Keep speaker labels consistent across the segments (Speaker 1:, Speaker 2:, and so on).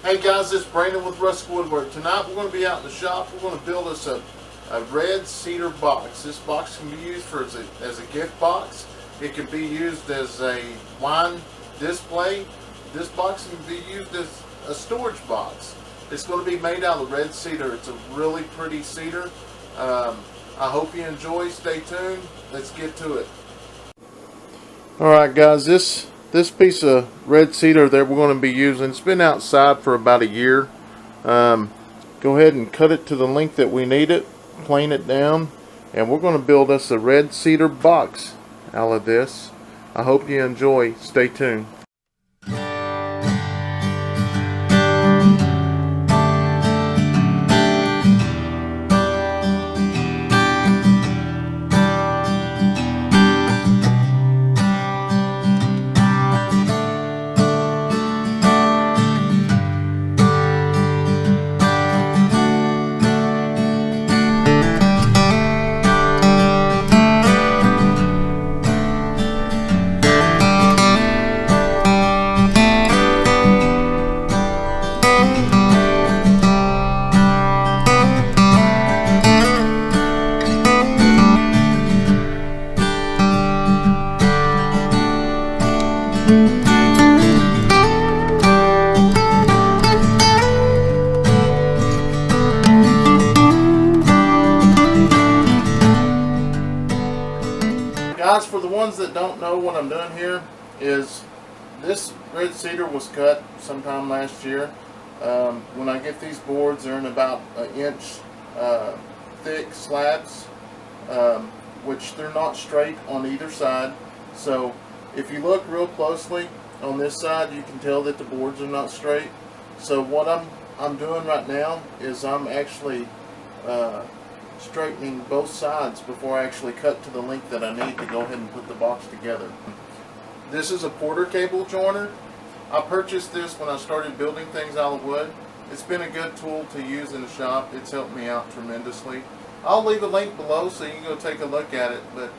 Speaker 1: Hey guys, it's Brandon with Rustic Woodwork. Tonight we're going to be out in the shop. We're going to build us a red cedar box. This box can be used as a gift box. It can be used as a wine display. This box can be used as a storage box. It's going to be made out of red cedar. It's a really pretty cedar. I hope you enjoy. Stay tuned. Let's get to it. Alright guys, this piece of red cedar that we're going to be using, it's been outside for about a year. Go ahead and cut it to the length that we need it, plane it down, and we're going to build us a red cedar box out of this. I hope you enjoy. Stay tuned. Guys, for the ones that don't know, what I'm doing here is this red cedar was cut sometime last year. When I get these boards, they're in about an inch thick slabs, which they're not straight on either side. So if you look real closely on this side, you can tell that the boards are not straight. So what I'm doing right now is I'm actually straightening both sides before I actually cut to the length that I need to go ahead and put the box together. This is a Porter cable joiner. I purchased this when I started building things out of wood. It's been a good tool to use in the shop. It's helped me out tremendously. I'll leave a link below so you can go take a look at it. But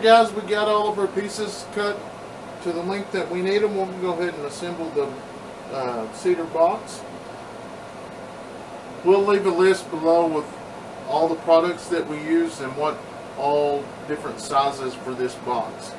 Speaker 1: guys, we got all of our pieces cut to the length that we need them. We'll go ahead and assemble the cedar box. We'll leave a list below with all the products that we use and what all different sizes for this box.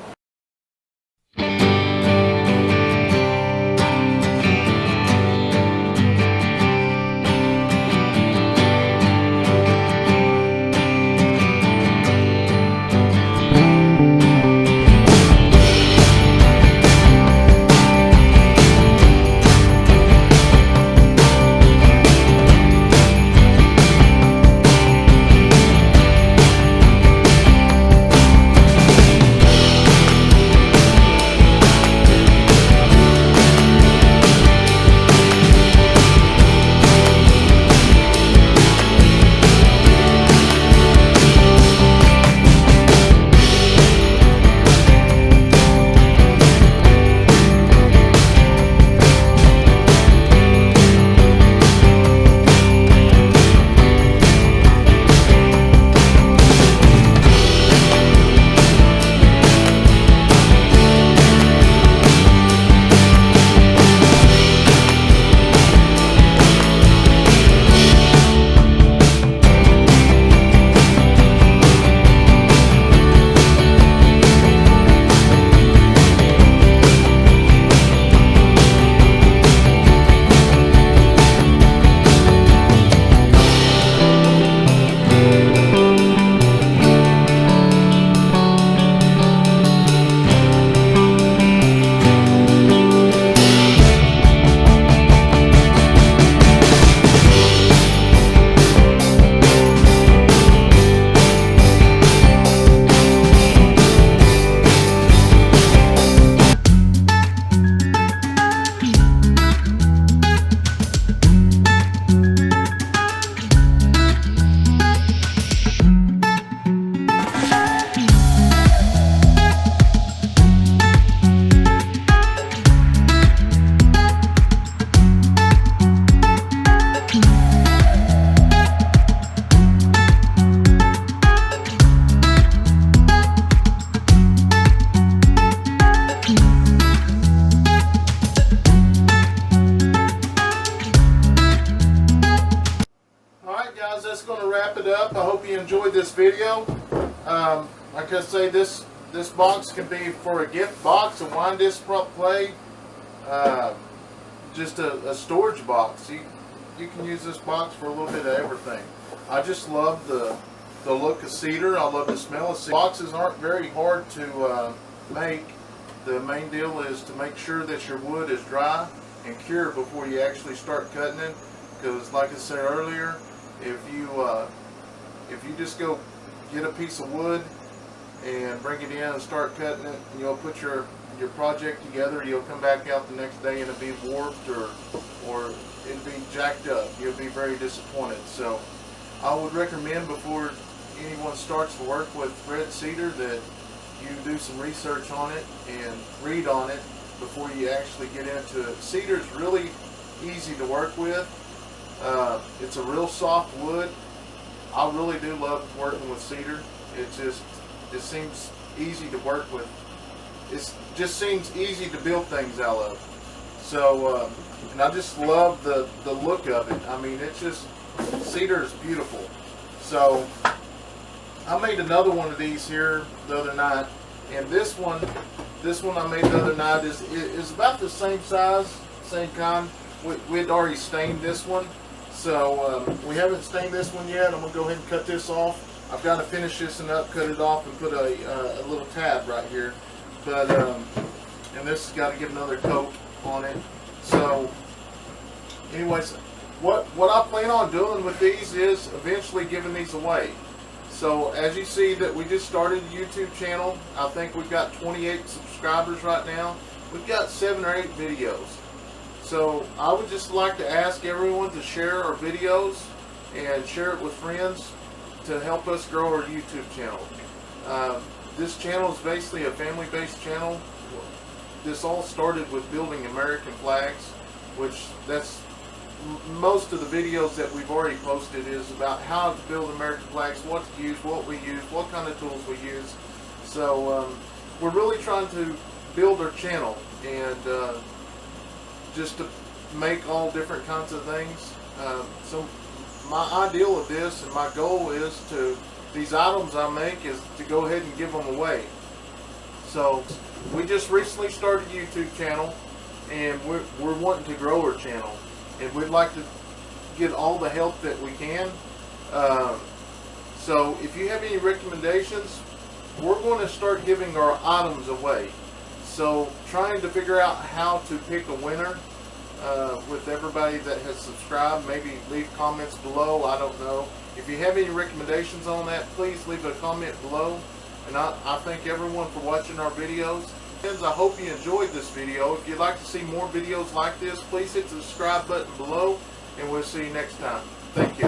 Speaker 1: That's going to wrap it up. I hope you enjoyed this video. Like I say, this box can be for a gift box, a wine display, just a storage box. You can use this box for a little bit of everything. I just love the look of cedar. I love the smell of cedar. Boxes aren't very hard to make. The main deal is to make sure that your wood is dry and cured before you actually start cutting it. Because, like I said earlier, if you just go get a piece of wood and bring it in and start cutting it, and you'll put your project together, you'll come back out the next day and it'll be warped or it'll be jacked up. You'll be very disappointed. So I would recommend, before anyone starts to work with red cedar, that you do some research on it and read on it before you actually get into it. Cedar is really easy to work with. It's a real soft wood. I really do love working with cedar. It seems easy to work with. It just seems easy to build things out of. So, and I just love the look of it. I mean, it's just, cedar is beautiful. So, I made another one of these here the other night, and this one I made the other night is about the same size, same kind. We'd already stained this one, so we haven't stained this one yet. I'm gonna go ahead and cut this off. I've got to finish this one up, cut it off, and put a little tab right here. But and this has got to get another coat on it. So, anyways, what I plan on doing with these is eventually giving these away. So as you see that we just started a YouTube channel. I think we've got 28 subscribers right now. We've got 7 or 8 videos. So I would just like to ask everyone to share our videos and share it with friends to help us grow our YouTube channel. This channel is basically a family-based channel. This all started with building American flags, which that's most of the videos that we've already posted is about how to build American flags, what to use, what we use, what kind of tools we use. So we're really trying to build our channel and just to make all different kinds of things. So my ideal of this and my goal is to, these items I make is to go ahead and give them away. So we just recently started a YouTube channel, and we're wanting to grow our channel, and we'd like to get all the help that we can. So if you have any recommendations, we're going to start giving our items away. So trying to figure out how to pick a winner with everybody that has subscribed. Maybe leave comments below. I don't know. If you have any recommendations on that, please leave a comment below. And I thank everyone for watching our videos. Friends, I hope you enjoyed this video. If you'd like to see more videos like this, please hit the subscribe button below, and we'll see you next time. Thank you.